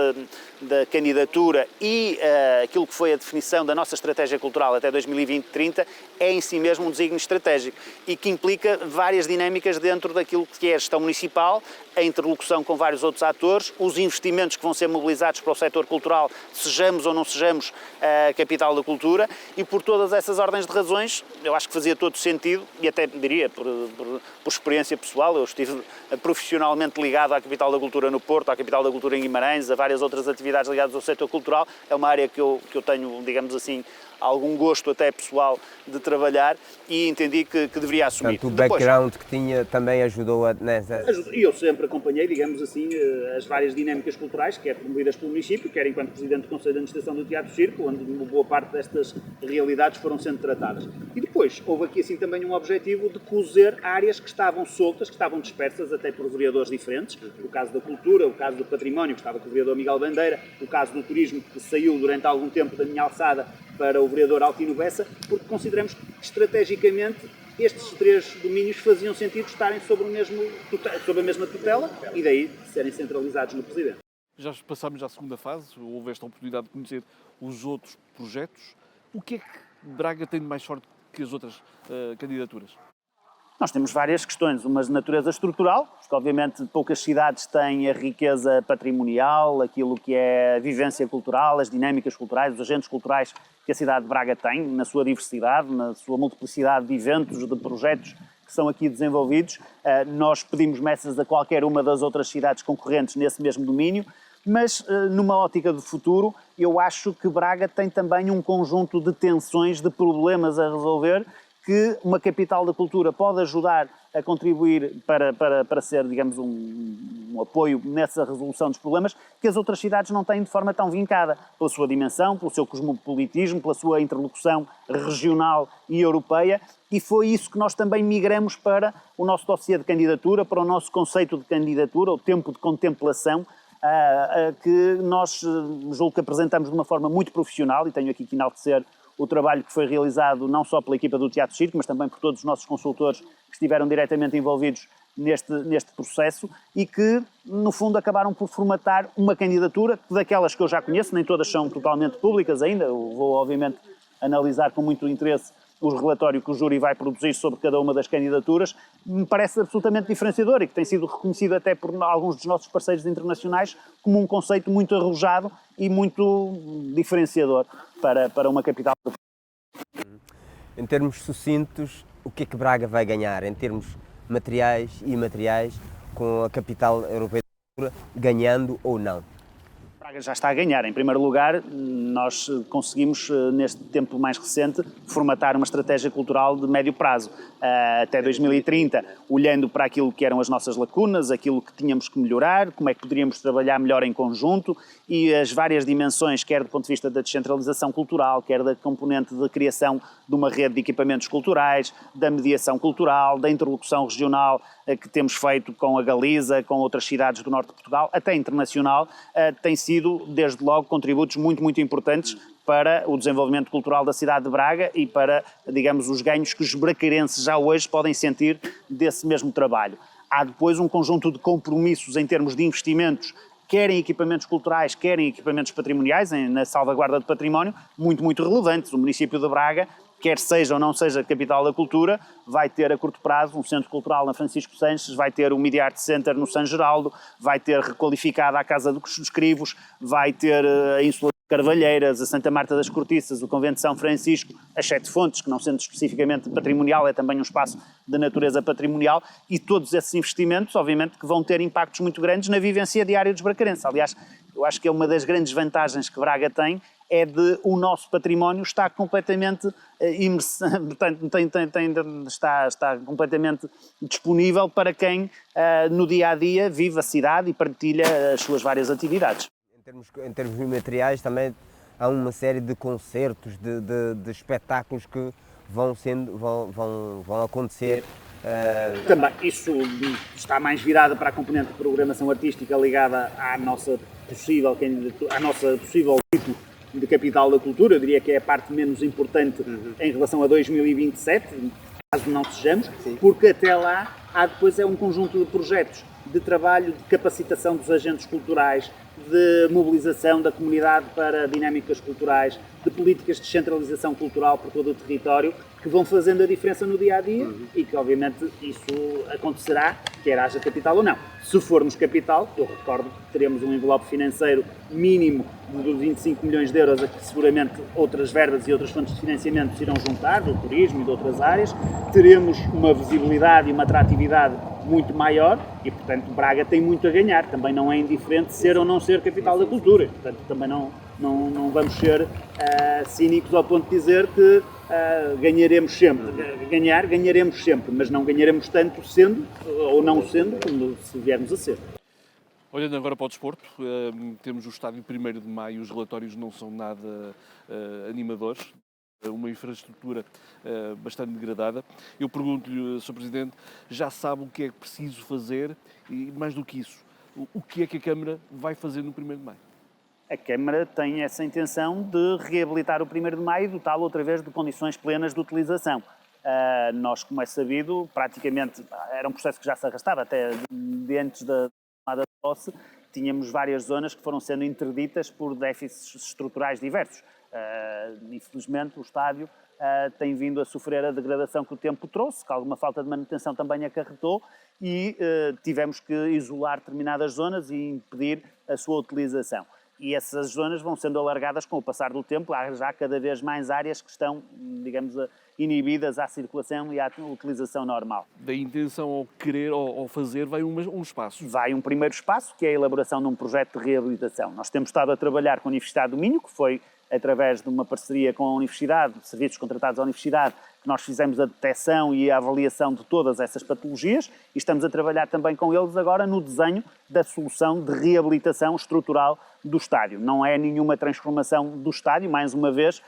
da candidatura e aquilo que foi a definição da nossa estratégia cultural até 2020-30 é em si mesmo um desígnio estratégico e que implica várias dinâmicas dentro daquilo que é a gestão municipal, a interlocução com vários outros atores, os investimentos que vão ser mobilizados para o setor cultural, sejamos ou não sejamos a capital da cultura, e por todas essas ordens de razões, eu acho que fazia todo sentido, e até diria, por experiência pessoal, eu estive profissionalmente ligado à capital da cultura no Porto, à capital da cultura em Guimarães, a várias outras atividades ligadas ao setor cultural, é uma área que eu tenho, digamos assim, algum gosto até pessoal de trabalhar e entendi que deveria assumir. Portanto, o background que tinha também ajudou nessa... E eu sempre acompanhei, digamos assim, as várias dinâmicas culturais, quer promovidas pelo município, quer enquanto Presidente do Conselho de Administração do Teatro Circo, onde uma boa parte destas realidades foram sendo tratadas. E depois, houve aqui assim também um objetivo de cozer áreas que estavam soltas, que estavam dispersas até por vereadores diferentes, o caso da cultura, o caso do património, que estava com o vereador Miguel Bandeira, o caso do turismo, que saiu durante algum tempo da minha alçada para o vereador Altino Bessa, porque consideramos que estrategicamente estes 3 domínios faziam sentido estarem sob a mesma tutela e daí serem centralizados no Presidente. Já passámos à segunda fase, houve esta oportunidade de conhecer os outros projetos. O que é que Braga tem de mais forte que as outras candidaturas? Nós temos várias questões, umas de natureza estrutural, porque obviamente poucas cidades têm a riqueza patrimonial, aquilo que é a vivência cultural, as dinâmicas culturais, os agentes culturais que a cidade de Braga tem, na sua diversidade, na sua multiplicidade de eventos, de projetos que são aqui desenvolvidos. Nós pedimos metas a qualquer uma das outras cidades concorrentes nesse mesmo domínio, mas numa ótica de futuro, eu acho que Braga tem também um conjunto de tensões, de problemas a resolver, que uma capital da cultura pode ajudar a contribuir para ser, digamos, um apoio nessa resolução dos problemas que as outras cidades não têm de forma tão vincada, pela sua dimensão, pelo seu cosmopolitismo, pela sua interlocução regional e europeia, e foi isso que nós também migramos para o nosso dossiê de candidatura, para o nosso conceito de candidatura, o tempo de contemplação, que nós julgo que apresentamos de uma forma muito profissional, e tenho aqui que enaltecer o trabalho que foi realizado não só pela equipa do Teatro Circo, mas também por todos os nossos consultores que estiveram diretamente envolvidos neste processo e que, no fundo, acabaram por formatar uma candidatura daquelas que eu já conheço, nem todas são totalmente públicas ainda, eu vou, obviamente, analisar com muito interesse o relatório que o júri vai produzir sobre cada uma das candidaturas, me parece absolutamente diferenciador e que tem sido reconhecido até por alguns dos nossos parceiros internacionais como um conceito muito arrojado e muito diferenciador para uma capital. Em termos sucintos, o que é que Braga vai ganhar em termos materiais e imateriais com a capital europeia da cultura, ganhando ou não? Braga já está a ganhar. Em primeiro lugar, nós conseguimos, neste tempo mais recente, formatar uma estratégia cultural de médio prazo, até 2030, olhando para aquilo que eram as nossas lacunas, aquilo que tínhamos que melhorar, como é que poderíamos trabalhar melhor em conjunto e as várias dimensões, quer do ponto de vista da descentralização cultural, quer da componente de criação de uma rede de equipamentos culturais, da mediação cultural, da interlocução regional que temos feito com a Galiza, com outras cidades do norte de Portugal, até internacional, tem sido, desde logo, contributos muito, muito importantes para o desenvolvimento cultural da cidade de Braga e para, digamos, os ganhos que os bracarenses já hoje podem sentir desse mesmo trabalho. Há depois um conjunto de compromissos em termos de investimentos, quer em equipamentos culturais, quer em equipamentos patrimoniais, na salvaguarda de património, muito relevantes. O município de Braga, quer seja ou não seja capital da cultura, vai ter a curto prazo um centro cultural na Francisco Sanches, vai ter o Media Art Center no São Geraldo, vai ter requalificada a Casa dos Crivos, vai ter a Ínsula de Carvalheiras, a Santa Marta das Cortiças, o Convento de São Francisco, as Sete Fontes, que não sendo especificamente patrimonial, é também um espaço de natureza patrimonial, e todos esses investimentos, obviamente, que vão ter impactos muito grandes na vivência diária dos bracarenses. Aliás, eu acho que é uma das grandes vantagens que Braga tem, é de o nosso património estar completamente está completamente disponível para quem no dia-a-dia vive a cidade e partilha as suas várias atividades. Em termos materiais também há uma série de concertos, de espetáculos que vão acontecer. Também isso está mais virada para a componente de programação artística ligada à nossa possível título de capital da cultura. Eu diria que é a parte menos importante em relação a 2027, caso não sejamos, porque até lá há depois um conjunto de projetos de trabalho, de capacitação dos agentes culturais, de mobilização da comunidade para dinâmicas culturais, de políticas de descentralização cultural por todo o território, que vão fazendo a diferença no dia-a-dia e que, obviamente, isso acontecerá, quer haja capital ou não. Se formos capital, eu recordo que teremos um envelope financeiro mínimo de 25 milhões de euros, a que seguramente outras verbas e outras fontes de financiamento se irão juntar, do turismo e de outras áreas. Teremos uma visibilidade e uma atratividade muito maior e, portanto, Braga tem muito a ganhar. Também não é indiferente ser ou não ser capital da cultura. Portanto, também não vamos ser cínicos ao ponto de dizer que ganharemos sempre. Ganharemos sempre, mas não ganharemos tanto sendo ou não sendo como se viermos a ser. Olhando agora para o desporto, temos o estádio 1º de Maio, os relatórios não são nada animadores, uma infraestrutura bastante degradada. Eu pergunto-lhe, Sr. Presidente, já sabe o que é preciso fazer e, mais do que isso, o que é que a Câmara vai fazer no 1º de Maio? A Câmara tem essa intenção de reabilitar o 1º de Maio e dotá-lo outra vez de condições plenas de utilização. Nós, como é sabido, praticamente era um processo que já se arrastava até de antes da tomada de posse, tínhamos várias zonas que foram sendo interditas por déficits estruturais diversos. Infelizmente, o estádio tem vindo a sofrer a degradação que o tempo trouxe, que alguma falta de manutenção também acarretou, e tivemos que isolar determinadas zonas e impedir a sua utilização. E essas zonas vão sendo alargadas com o passar do tempo. Há já cada vez mais áreas que estão, digamos, inibidas à circulação e à utilização normal. Da intenção ao querer, ao fazer, vai um espaço. Vai um primeiro espaço, que é a elaboração de um projeto de reabilitação. Nós temos estado a trabalhar com a Universidade do Minho, que foi através de uma parceria com a Universidade, de serviços contratados à Universidade, que nós fizemos a detecção e a avaliação de todas essas patologias e estamos a trabalhar também com eles agora no desenho da solução de reabilitação estrutural do estádio. Não é nenhuma transformação do estádio, mais uma vez,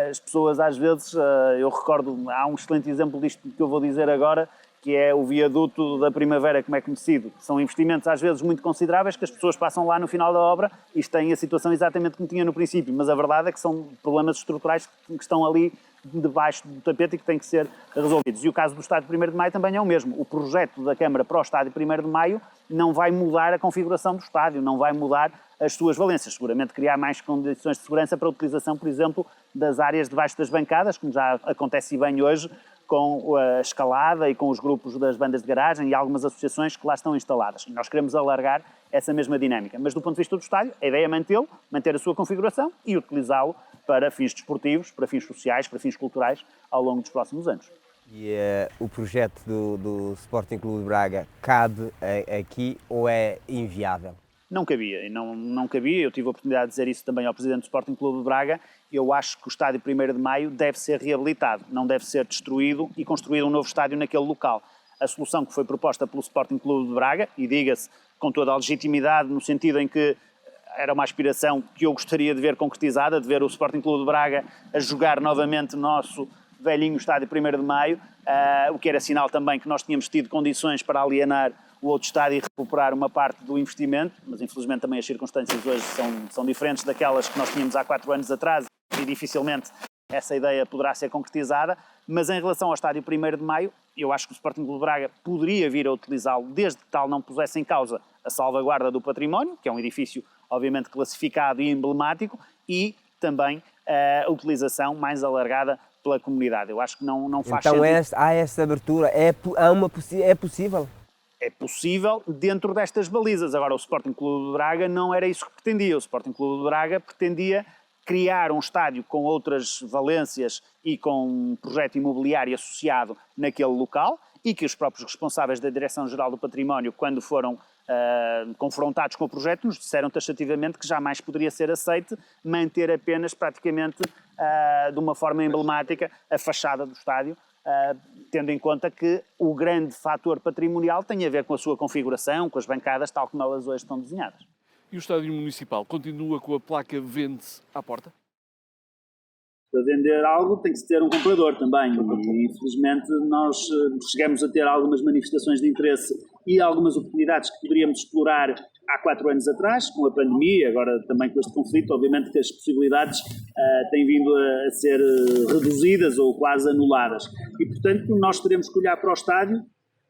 as pessoas às vezes, eu recordo, há um excelente exemplo disto que eu vou dizer agora, que é o viaduto da Primavera, como é conhecido. São investimentos às vezes muito consideráveis que as pessoas passam lá no final da obra e têm a situação exatamente como tinha no princípio, mas a verdade é que são problemas estruturais que estão ali debaixo do tapete e que têm que ser resolvidos. E o caso do Estádio 1º de Maio também é o mesmo. O projeto da Câmara para o Estádio 1º de Maio não vai mudar a configuração do estádio, não vai mudar as suas valências. Seguramente criar mais condições de segurança para a utilização, por exemplo, das áreas debaixo das bancadas, como já acontece bem hoje, com a escalada e com os grupos das bandas de garagem e algumas associações que lá estão instaladas. Nós queremos alargar essa mesma dinâmica, mas do ponto de vista do estádio, a ideia é mantê-lo, manter a sua configuração e utilizá-lo para fins desportivos, para fins sociais, para fins culturais ao longo dos próximos anos. E o projeto do Sporting Clube de Braga cabe aqui ou é inviável? Não cabia, não cabia. Eu tive a oportunidade de dizer isso também ao Presidente do Sporting Clube de Braga. Eu acho que o estádio 1º de Maio deve ser reabilitado, não deve ser destruído e construído um novo estádio naquele local. A solução que foi proposta pelo Sporting Clube de Braga, e diga-se com toda a legitimidade, no sentido em que era uma aspiração que eu gostaria de ver concretizada, de ver o Sporting Clube de Braga a jogar novamente o nosso velhinho estádio 1º de Maio, o que era sinal também que nós tínhamos tido condições para alienar o outro estádio e recuperar uma parte do investimento, mas infelizmente também as circunstâncias hoje são diferentes daquelas que nós tínhamos há 4 anos atrás e dificilmente essa ideia poderá ser concretizada, mas em relação ao estádio 1º de Maio, eu acho que o Sporting Clube de Braga poderia vir a utilizá-lo, desde que tal não pusesse em causa a salvaguarda do património, que é um edifício obviamente classificado e emblemático, e também a utilização mais alargada pela comunidade. Eu acho que não faz então sentido. há essa abertura, é possível? É possível dentro destas balizas. Agora, o Sporting Clube de Braga não era isso que pretendia. O Sporting Clube de Braga pretendia criar um estádio com outras valências e com um projeto imobiliário associado naquele local, e que os próprios responsáveis da Direção-Geral do Património, quando foram confrontados com o projeto, nos disseram taxativamente que jamais poderia ser aceite manter apenas, praticamente, de uma forma emblemática, a fachada do estádio, tendo em conta que o grande fator patrimonial tem a ver com a sua configuração, com as bancadas, tal como elas hoje estão desenhadas. E o estádio municipal continua com a placa vende-se à porta? Para vender algo tem que se ter um comprador também, e infelizmente nós chegamos a ter algumas manifestações de interesse e algumas oportunidades que poderíamos explorar há 4 anos atrás, com a pandemia, agora também com este conflito, obviamente que as possibilidades têm vindo a ser reduzidas ou quase anuladas. E portanto nós teremos que olhar para o estádio,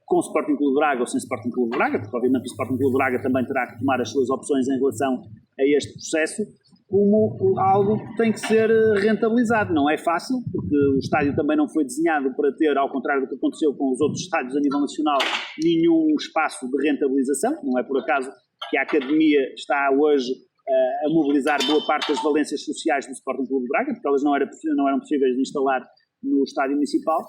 com o Sporting Clube de Braga ou sem Sporting Clube de Braga, porque obviamente o Sporting Clube de Braga também terá que tomar as suas opções em relação a este processo, como algo que tem que ser rentabilizado. Não é fácil, porque o estádio também não foi desenhado para ter, ao contrário do que aconteceu com os outros estádios a nível nacional, nenhum espaço de rentabilização. Não é por acaso que a Academia está hoje a mobilizar boa parte das valências sociais do Sporting Clube de Braga, porque elas não eram possíveis de instalar no estádio municipal.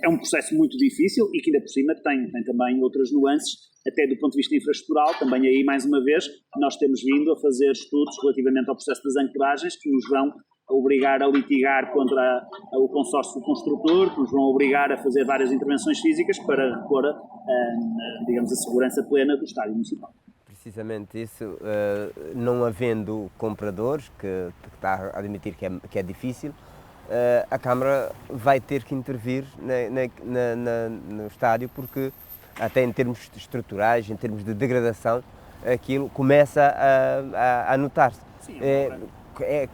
É um processo muito difícil e que ainda por cima tem também outras nuances, até do ponto de vista infraestrutural. Também aí, mais uma vez, nós temos vindo a fazer estudos relativamente ao processo das ancoragens, que nos vão obrigar a litigar contra o consórcio construtor, que nos vão obrigar a fazer várias intervenções físicas para repor, digamos, a segurança plena do estádio municipal. Precisamente isso, não havendo compradores, que está a admitir que é difícil, a Câmara vai ter que intervir no estádio, porque até em termos estruturais, em termos de degradação, aquilo começa a notar-se.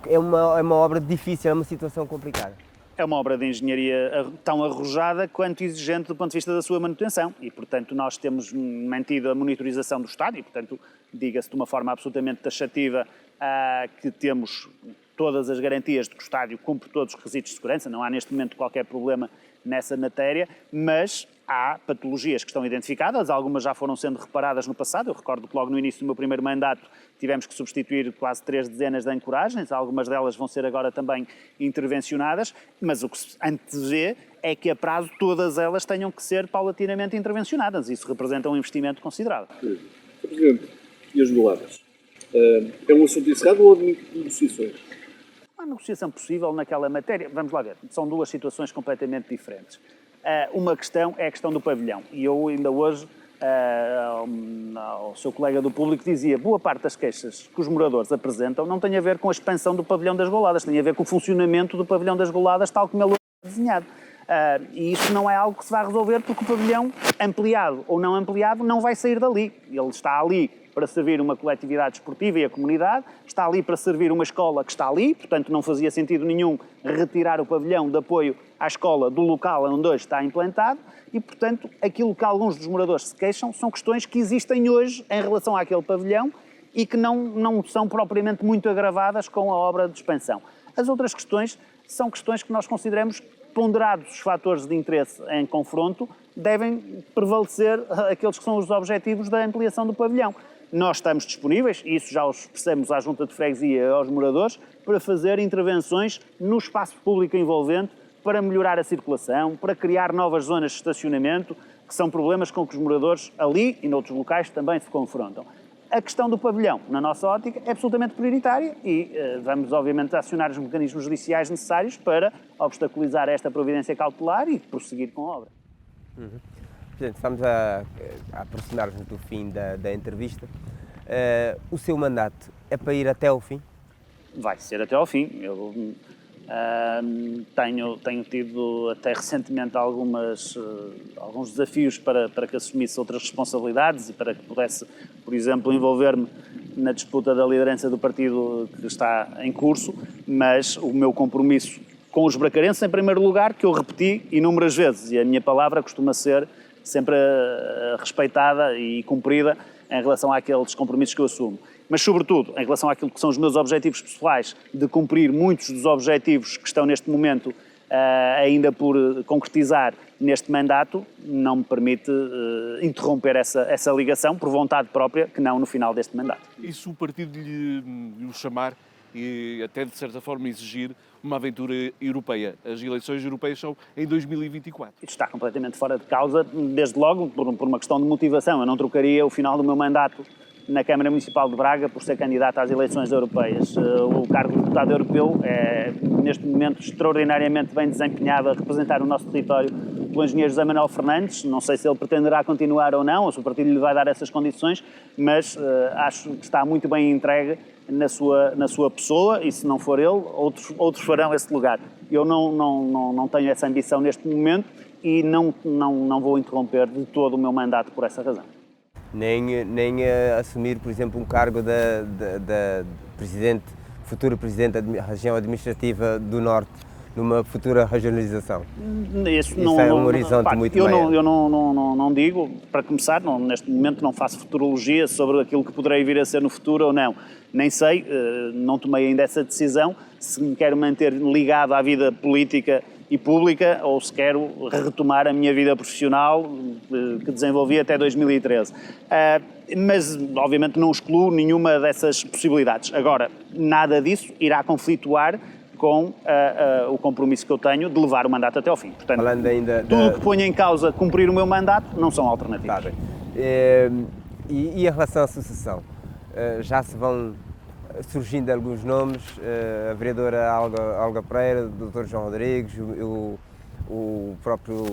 É uma obra difícil, é uma situação complicada. É uma obra de engenharia tão arrojada quanto exigente do ponto de vista da sua manutenção e, portanto, nós temos mantido a monitorização do estádio, portanto, diga-se de uma forma absolutamente taxativa que temos todas as garantias de que o estádio cumpre todos os requisitos de segurança, não há neste momento qualquer problema nessa matéria, mas há patologias que estão identificadas, algumas já foram sendo reparadas no passado. Eu recordo que logo no início do meu primeiro mandato tivemos que substituir quase 3 dezenas de ancoragens, algumas delas vão ser agora também intervencionadas, mas o que se antevê é que a prazo todas elas tenham que ser paulatinamente intervencionadas. Isso representa um investimento considerável. Sr. Presidente, e as goladas? É um assunto encerrado ou admite negociações? Há negociação possível naquela matéria. Vamos lá ver, são duas situações completamente diferentes. Uma questão é a questão do pavilhão, e eu ainda hoje, ao seu colega do público, dizia boa parte das queixas que os moradores apresentam não tem a ver com a expansão do pavilhão das goladas, tem a ver com o funcionamento do pavilhão das goladas tal como ele é desenhado. E isso não é algo que se vai resolver, porque o pavilhão, ampliado ou não ampliado, não vai sair dali. Ele está ali para servir uma coletividade esportiva e a comunidade, está ali para servir uma escola que está ali, portanto não fazia sentido nenhum retirar o pavilhão de apoio à escola do local onde hoje está implantado e, portanto, aquilo que alguns dos moradores se queixam são questões que existem hoje em relação àquele pavilhão e que não são propriamente muito agravadas com a obra de expansão. As outras questões são questões que nós consideramos, ponderados os fatores de interesse em confronto, devem prevalecer aqueles que são os objetivos da ampliação do pavilhão. Nós estamos disponíveis, e isso já os expressamos à Junta de Freguesia e aos moradores, para fazer intervenções no espaço público envolvente, para melhorar a circulação, para criar novas zonas de estacionamento, que são problemas com que os moradores ali e noutros locais também se confrontam. A questão do pavilhão, na nossa ótica, é absolutamente prioritária e vamos, obviamente, acionar os mecanismos judiciais necessários para obstaculizar esta providência cautelar e prosseguir com a obra. Presidente, estamos a aproximar-nos do fim da entrevista. O seu mandato é para ir até ao fim? Vai ser até ao fim. Eu tenho tido até recentemente alguns desafios para que assumisse outras responsabilidades e para que pudesse, por exemplo, envolver-me na disputa da liderança do partido que está em curso, mas o meu compromisso com os bracarenses em primeiro lugar, que eu repeti inúmeras vezes, e a minha palavra costuma ser sempre respeitada e cumprida em relação àqueles compromissos que eu assumo. Mas, sobretudo, em relação àquilo que são os meus objetivos pessoais, de cumprir muitos dos objetivos que estão neste momento ainda por concretizar neste mandato, não me permite interromper essa ligação por vontade própria, que não no final deste mandato. E se o partido lhe o chamar e até de certa forma exigir uma aventura europeia? As eleições europeias são em 2024. Isto está completamente fora de causa, desde logo por uma questão de motivação. Eu não trocaria o final do meu mandato na Câmara Municipal de Braga por ser candidato às eleições europeias. O cargo de deputado europeu é, neste momento, extraordinariamente bem desempenhado a representar o nosso território pelo engenheiro José Manuel Fernandes. Não sei se ele pretenderá continuar ou não, ou se o partido lhe vai dar essas condições, mas acho que está muito bem entregue na sua pessoa, e se não for ele, outros farão esse lugar. Eu não tenho essa ambição neste momento e não vou interromper de todo o meu mandato por essa razão. Nem assumir, por exemplo, um cargo da futuro presidente da região administrativa do Norte, numa futura regionalização. Isso é um horizonte muito maior. Eu não digo, para começar, neste momento não faço futurologia sobre aquilo que poderei vir a ser no futuro ou não. Nem sei, não tomei ainda essa decisão, se me quero manter ligado à vida política e pública ou se quero retomar a minha vida profissional que desenvolvi até 2013. Mas, obviamente, não excluo nenhuma dessas possibilidades. Agora, nada disso irá conflituar com o compromisso que eu tenho de levar o mandato até ao fim. Portanto, tudo o que ponha em causa cumprir o meu mandato não são alternativas. Tá, e em relação à sucessão? Já se vão surgindo alguns nomes, a vereadora Olga Pereira, o Dr. João Rodrigues, o próprio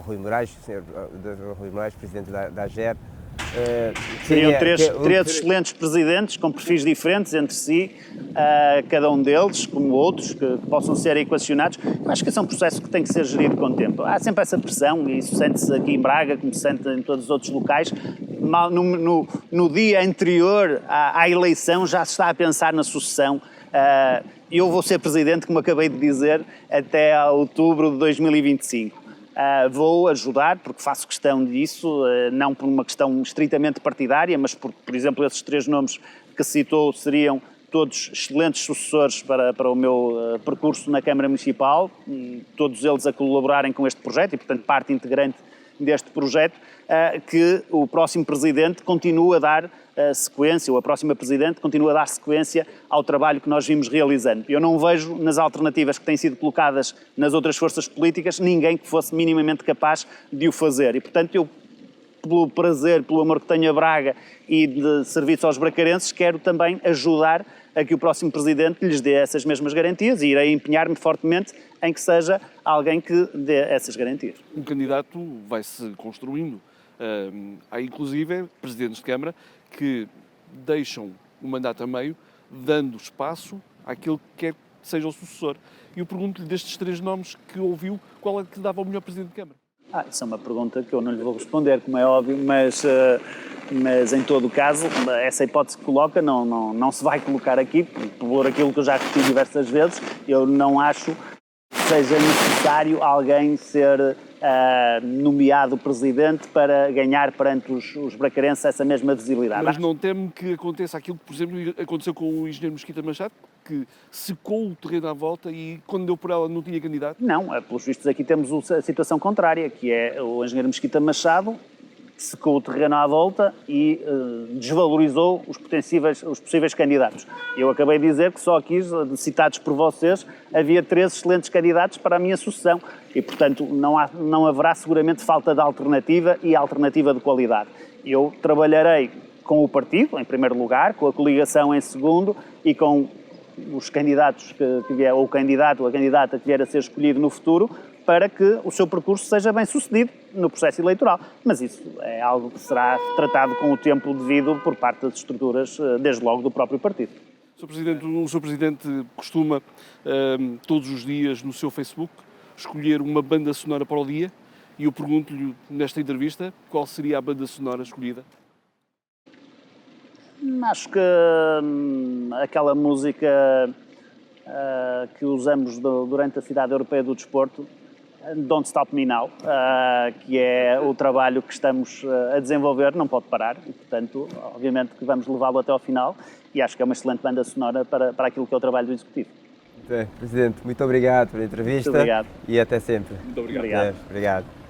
Rui Moraes, o senhor Rui Moraes, presidente da AGER. Seriam três excelentes presidentes com perfis diferentes entre si, cada um deles, como outros, que possam ser equacionados. Eu acho que esse é um processo que tem que ser gerido com o tempo. Há sempre essa pressão, e isso sente-se aqui em Braga, como se sente em todos os outros locais. No dia anterior à eleição já se está a pensar na sucessão. Eu vou ser presidente, como acabei de dizer, até a outubro de 2025. Vou ajudar, porque faço questão disso, não por uma questão estritamente partidária, mas por exemplo, esses três nomes que citou seriam todos excelentes sucessores para o meu percurso na Câmara Municipal, todos eles a colaborarem com este projeto e, portanto, parte integrante deste projeto, que o próximo Presidente continua a dar sequência, ou a próxima Presidente continua a dar sequência ao trabalho que nós vimos realizando. Eu não vejo nas alternativas que têm sido colocadas nas outras forças políticas ninguém que fosse minimamente capaz de o fazer e, portanto, eu, pelo prazer, pelo amor que tenho a Braga e de serviço aos bracarenses, quero também ajudar a que o próximo Presidente lhes dê essas mesmas garantias e irei empenhar-me fortemente em que seja alguém que dê essas garantias. Um candidato vai-se construindo. Há inclusive presidentes de Câmara que deixam o mandato a meio, dando espaço àquele que quer que seja o sucessor. E eu pergunto-lhe, destes três nomes que ouviu, qual é que dava o melhor presidente de Câmara? Isso é uma pergunta que eu não lhe vou responder, como é óbvio, mas em todo o caso, essa hipótese que coloca não se vai colocar aqui, por aquilo que eu já repeti diversas vezes. Eu não acho que seja necessário alguém ser nomeado presidente para ganhar perante os bracarenses essa mesma visibilidade. Mas não teme que aconteça aquilo que, por exemplo, aconteceu com o engenheiro Mesquita Machado, que secou o terreno à volta e, quando deu por ela, não tinha candidato? Não, pelos vistos aqui temos a situação contrária, que é o engenheiro Mesquita Machado secou o terreno à volta e desvalorizou os possíveis candidatos. Eu acabei de dizer que só aqui, citados por vocês, havia 3 excelentes candidatos para a minha sucessão e, portanto, não haverá seguramente falta de alternativa e alternativa de qualidade. Eu trabalharei com o partido, em primeiro lugar, com a coligação em segundo e com os candidatos que vier, ou o candidato ou a candidata que vier a ser escolhido no futuro, para que o seu percurso seja bem sucedido no processo eleitoral. Mas isso é algo que será tratado com o tempo devido por parte das estruturas, desde logo, do próprio partido. O Sr. Presidente costuma, todos os dias, no seu Facebook, escolher uma banda sonora para o dia e eu pergunto-lhe, nesta entrevista, qual seria a banda sonora escolhida? Acho que aquela música que usamos durante a Cidade Europeia do Desporto, Don't Stop Me Now, que é o trabalho que estamos a desenvolver, não pode parar, e portanto, obviamente que vamos levá-lo até ao final, e acho que é uma excelente banda sonora para aquilo que é o trabalho do Executivo. Presidente, muito obrigado pela entrevista. Muito obrigado. E até sempre. Muito obrigado. Obrigado. Obrigado.